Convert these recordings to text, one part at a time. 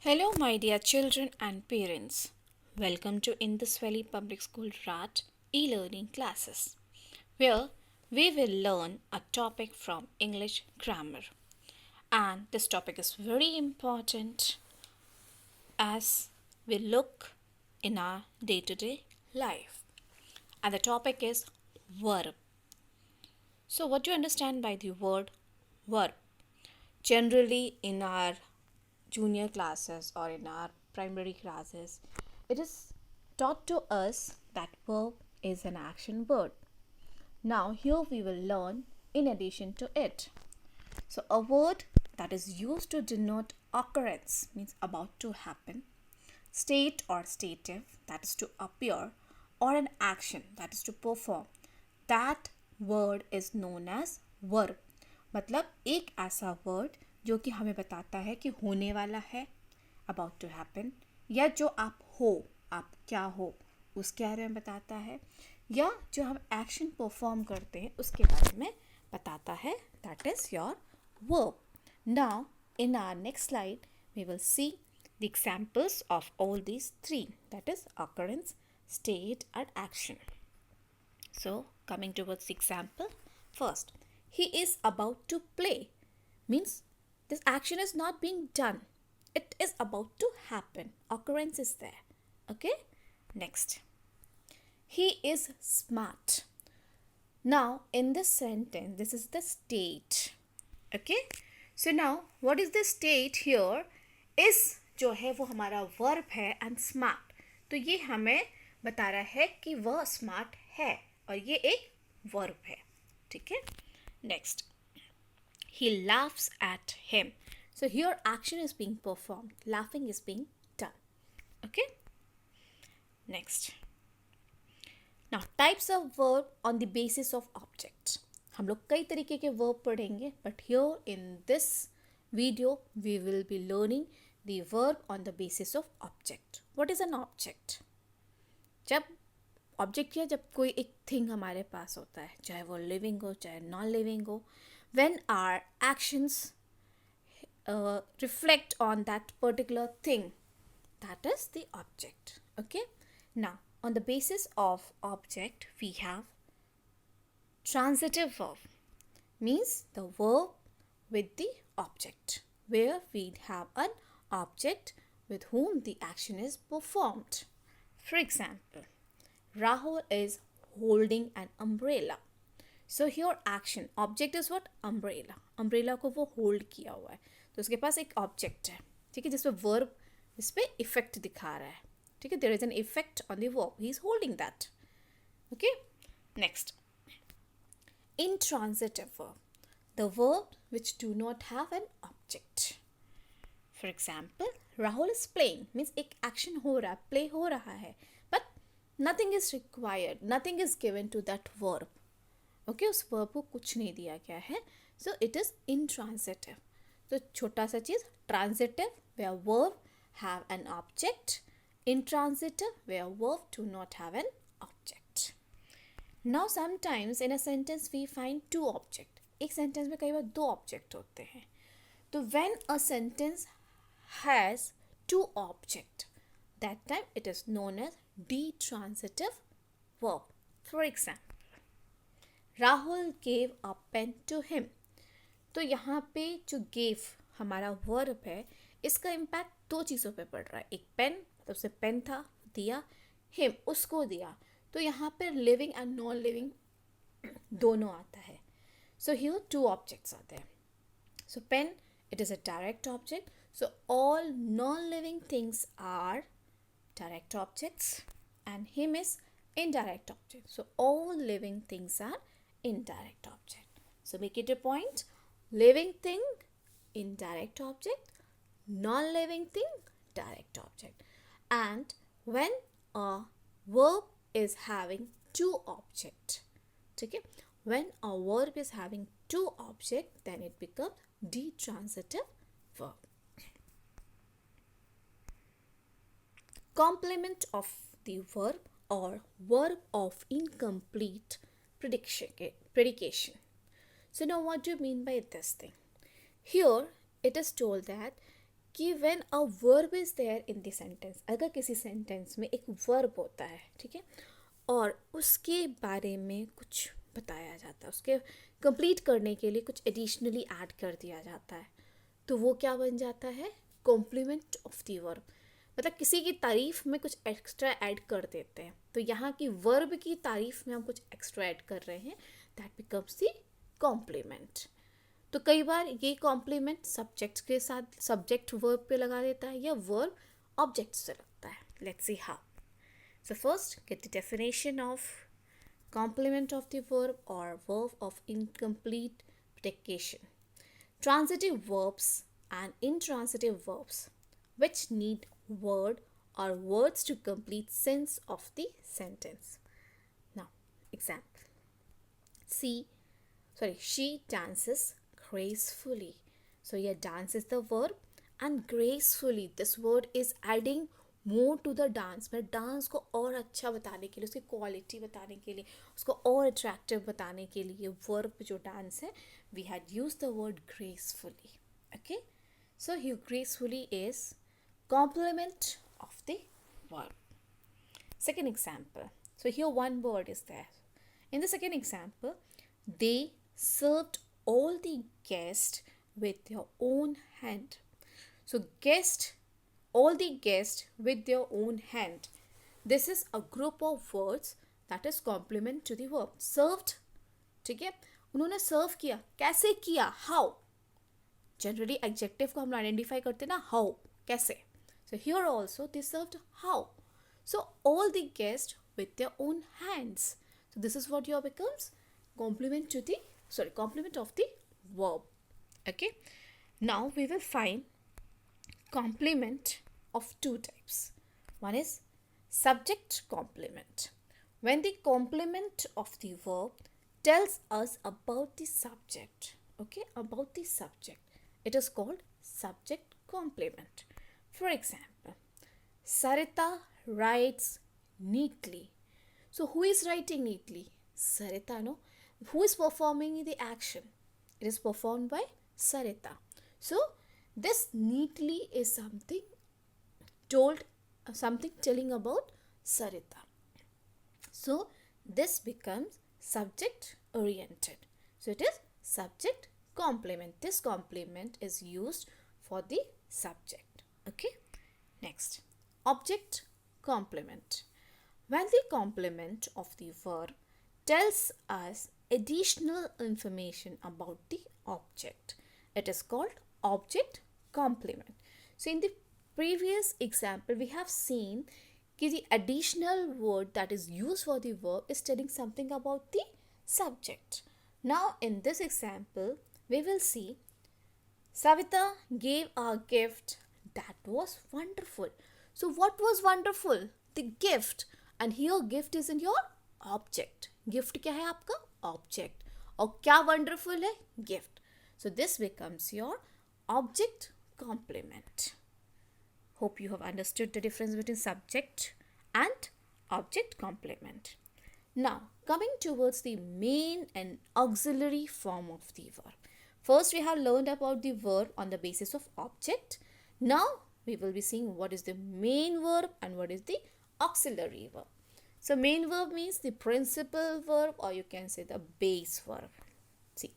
Hello, my dear children and parents. Welcome to Indus Valley Public School RAT e-learning classes, where we will learn a topic from English grammar. And this topic is very important as we look in our day-to-day life. And the topic is verb. So, what do you understand by the word verb? Generally, in our junior classes or in our primary classes, it is taught to us that verb is an action word. Now, here we will learn in addition to it. So, a word that is used to denote occurrence means about to happen, state or stative that is to appear, or an action that is to perform. That word is known as verb. मतलब एक ऐसा word जो कि हमें बताता है कि होने वाला है, अबाउट टू हैपन, या जो आप हो, आप क्या हो उसके बारे में बताता है, या जो हम एक्शन परफॉर्म करते हैं उसके बारे में बताता है. That is your verb. Now in our next slide we will see the examples of all these three, that is occurrence, state and action. So coming towards the example, first, he is about to play means this action is not being done, it is about to happen, occurrence is there. Okay, next, he is smart. Now in this sentence, this is the state. Okay, so now what is the state here? is जो है वो हमारा verb है and smart, तो ये हमें बता रहा है कि वह स्मार्ट है और ये एक वर्ब है. ठीक है, next, he laughs at him. So here action is being performed, laughing is being done. Okay, next, now types of verb on the basis of object. हम लोग कई तरीके के वर्ब पढ़ेंगे, but here in this video we will be learning the verb on the basis of object. What is an object? जब object या जब कोई एक थिंग हमारे पास होता है, चाहे वो लिविंग हो चाहे नॉन लिविंग हो, when our actions reflect on that particular thing, that is the object. Okay, now on the basis of object we have transitive verb, means the verb with the object, where we have an object with whom the action is performed. For example, Rahul is holding an umbrella. So here action, object is what? Umbrella. Umbrella को वो hold किया हुआ है, तो उसके पास एक object है. ठीक है, जिसपे verb, जिसपे effect दिखा रहा है. ठीक है, there is an effect on the verb, he is holding that. Okay, next, intransitive verb, the verb which do not have an object. For example, Rahul is playing means एक action हो रहा है, play हो रहा है, but nothing is required, nothing is given to that verb. Okay, उस verb को कुछ नहीं दिया गया है, सो इट इज इंट्रांसिटिव. तो छोटा सा चीज, transitive where verb have an object, intransitive where verb do not have an object. Now sometimes in a sentence we find two object. एक sentence में कई बार दो object होते हैं. तो when a sentence has two object, that time it is known as detransitive verb. For example, Rahul gave a pen to him. तो यहाँ पे जो gave हमारा verb है, इसका इम्पैक्ट दो चीज़ों पे पड़ रहा है. एक पेन, तो उसे पेन था, दिया, him उसको दिया, तो यहाँ पे लिविंग एंड नॉन लिविंग दोनों आता है. सो हियर टू ऑब्जेक्ट्स आते हैं. सो pen, it is a direct object, so all non-living things are direct objects and him is indirect object, so all living things are indirect object. So make it a point, living thing indirect object, non-living thing direct object. And when a verb is having two object, okay, when a verb is having two object, then it becomes detransitive verb. Complement of the verb or verb of incomplete predication. So now what do you mean by this thing? Here it is told that कि when a verb is there in the sentence, अगर किसी sentence में एक verb होता है, ठीक है, और उसके बारे में कुछ बताया जाता है, उसके कंप्लीट करने के लिए कुछ एडिशनली ऐड कर दिया जाता है, तो वो क्या बन जाता है? Complement of the verb. मतलब किसी की तारीफ में कुछ एक्स्ट्रा ऐड कर देते हैं, तो यहाँ की वर्ब की तारीफ में हम कुछ एक्स्ट्रा ऐड कर रहे हैं, दैट बिकम्स द कॉम्प्लीमेंट। तो कई बार ये कॉम्प्लीमेंट सब्जेक्ट के साथ सब्जेक्ट वर्ब पे लगा देता है या वर्ब ऑब्जेक्ट से लगता है। Let's see how. So first, get the definition of complement of the verb or verb of incomplete predication. Transitive verbs and intransitive verbs which need word or words to complete sense of the sentence. Now, example. She dances gracefully. So here dance is the verb and gracefully this word is adding more to the dance, में dance को और अच्छा बताने के लिए, उसकी quality बताने के लिए, उसको और अट्रैक्टिव बताने के लिए वर्ब जो डांस है, we had use the word gracefully. Okay, so here gracefully is complement of the verb. Second example. So here one word is there. In the second example, they served all the guests with their own hand. So all the guests with their own hand. This is a group of words that is complement to the verb. Served, ठीक है, उन्होंने सर्व किया. कैसे किया? How. Generally adjective को हम identify करते हैं ना, हाउ, कैसे. So here also they served how. So all the guests with their own hands. So this is what here becomes complement of the verb. Okay. Now we will find complement of two types. One is subject complement. When the complement of the verb tells us about the subject, okay, about the subject, it is called subject complement. For example, Sarita writes neatly. So who is writing neatly? Sarita, no? Who is performing the action? It is performed by Sarita. So this neatly is something telling about Sarita. So this becomes subject oriented. So it is subject complement. This complement is used for the subject. Okay. Next, object complement. When the complement of the verb tells us additional information about the object, it is called object complement. So in the previous example, we have seen that the additional word that is used for the verb is telling something about the subject. Now in this example, we will see Savita gave a gift that was wonderful. So what was wonderful? The gift. And here gift is in your object. Gift क्या है आपका? Object. और क्या wonderful है? Gift. So this becomes your object complement. Hope you have understood the difference between subject and object complement. Now, coming towards the main and auxiliary form of the verb. First, we have learned about the verb on the basis of object. Now, we will be seeing what is the main verb and what is the auxiliary verb. So, main verb means the principal verb, or you can say the base verb. See,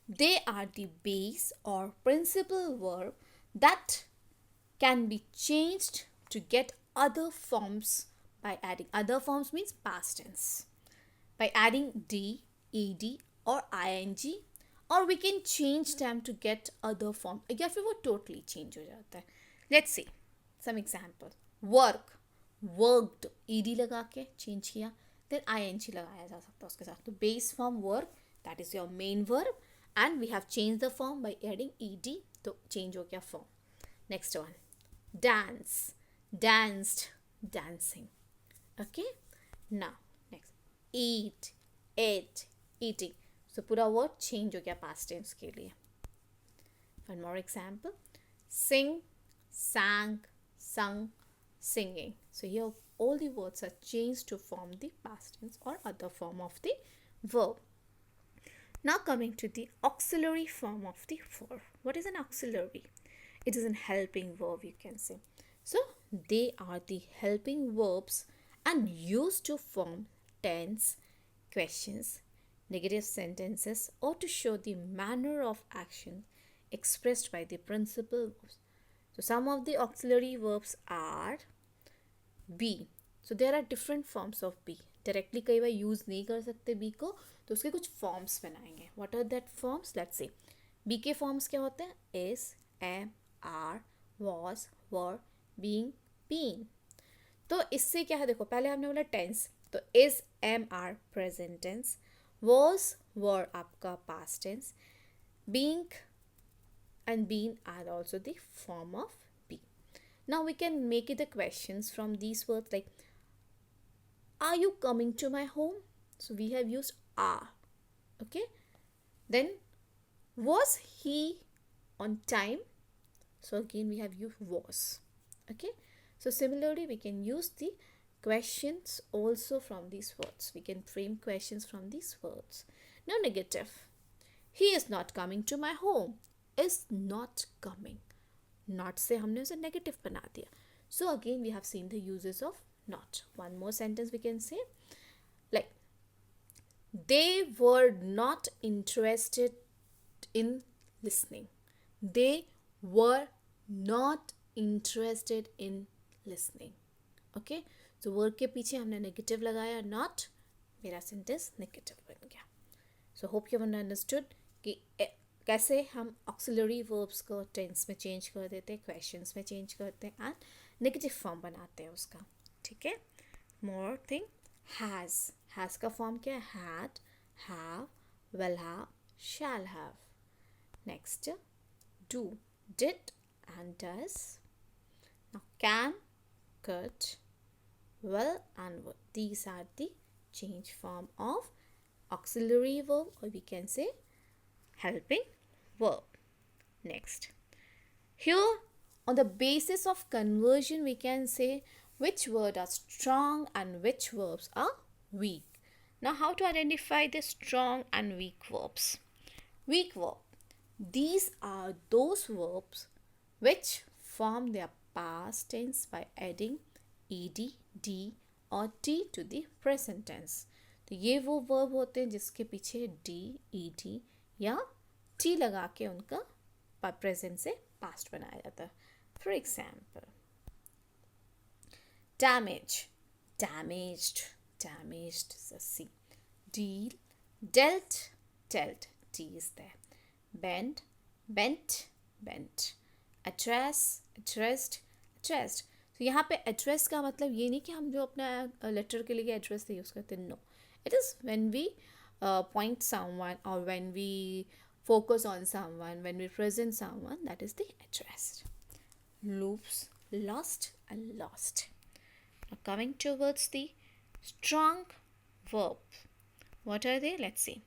they are the base or principal verb that can be changed to get other forms by adding. Other forms means past tense. By adding d, ed or ing, or we can change them to get other form. या फिर वो totally change हो जाता है. Let's see some example. Work, worked, ed लगा के change किया, then ing लगाया जा सकता है उसके साथ. तो base form work, that is your main verb, and we have changed the form by adding ed, तो change हो गया form. Next one, dance, danced, dancing. Okay. Now next, eat, ate, eating. So पूरा word change हो गया past tense के लिए. One more example, sing, sang, sung, singing. So here all the words are changed to form the past tense or other form of the verb. Now coming to the auxiliary form of the verb. What is an auxiliary? It is an helping verb, you can say. So they are the helping verbs and used to form tense, questions, negative sentences, or to show the manner of action expressed by the principal verbs. So some of the auxiliary verbs are be. So there are different forms of be. Directly कई बार use नहीं कर सकते be को, तो उसके कुछ forms बनाएंगे. What are that forms? Let's see. be के फॉर्म्स क्या होते हैं? is, am, are, was, were, being, been. तो इससे क्या है, देखो पहले हमने बोला टेंस, तो is, am, are present tense, was, were आपका past tense, being and been are also the form of be. Now we can make it the questions from these words like, are you coming to my home? So we have used are. Okay. Then was he on time? So again we have used was. Okay. So similarly we can use the questions also from these words. We can frame questions from these words. Now negative. He is not coming to my home. Is not coming. Not से हमने उसे negative बना दिया. So again we have seen the uses of not. One more sentence we can say like, they were not interested in listening. They were not interested in listening. Okay. So word के पीछे हमने negative लगाया not. मेरा sentence negative बन गया. So hope you have understood कि कैसे हम ऑक्सिलरी वर्ब्स को टेंस में चेंज कर देते हैं, क्वेश्चंस में चेंज करते हैं एंड नेगेटिव फॉर्म बनाते हैं उसका. ठीक है. मोर थिंग, हैज़ का फॉर्म क्या है? Had, have, will have, shall have. Next do, did and does. Now can, could, will and would. These are the change form of auxiliary verb, or we can say helping verb. Next, here on the basis of conversion we can say which words are strong and which verbs are weak. Now how to identify the strong and weak verbs? Weak verb, these are those verbs which form their past tense by adding ed, d और t to the present tense. तो ये वो verb होते हैं जिसके पीछे d, ed या t लगा के उनका present से past बनाया जाता है. For example, damage, damaged, damaged is a C. Deal, dealt, dealt, T is there. Bend, bent, bent. Address, addressed, addressed. तो यहाँ पे address का मतलब ये नहीं कि हम जो अपना लेटर के लिए address यूज़ करते हैं. No, it is when we point someone or when we focus on someone, when we present someone, that is the address. Loops, lost and lost. Now coming towards the strong verb. What are they? Let's see.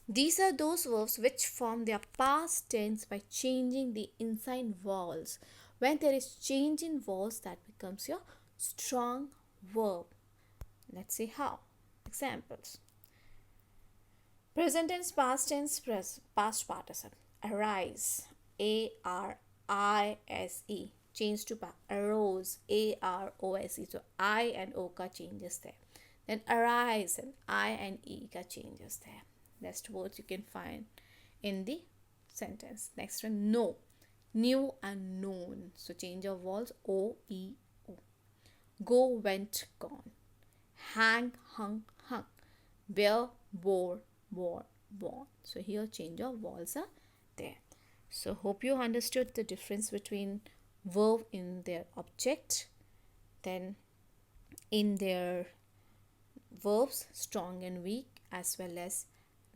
These are those verbs which form their past tense by changing the inside vowels. When there is change in vowels, that becomes your strong verb. Let's see how. Examples. Present tense, past tense, past participle. Arise, A-R-I-S-E. Change to arose, A-R-O-S-E. So I and O ka changes there. Then arise and I and E ka changes there. Next words you can find in the sentence. Next one, know, new and known. So change of vowels, O-E-O. Go, went, gone. Hang, hung, hung. Bear, bore, bore, born. So here change of vowels are there. So hope you understood the difference between verb in their object, then in their verbs strong and weak, as well as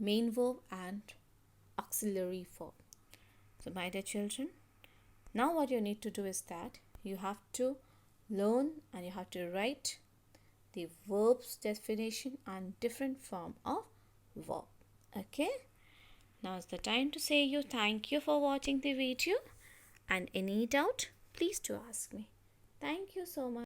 main verb and auxiliary verb. So my dear children, now what you need to do is that you have to learn and you have to write the verb's definition and different form of verb. Okay, now is the time to say you thank you for watching the video, and any doubt please do ask me. Thank you so much.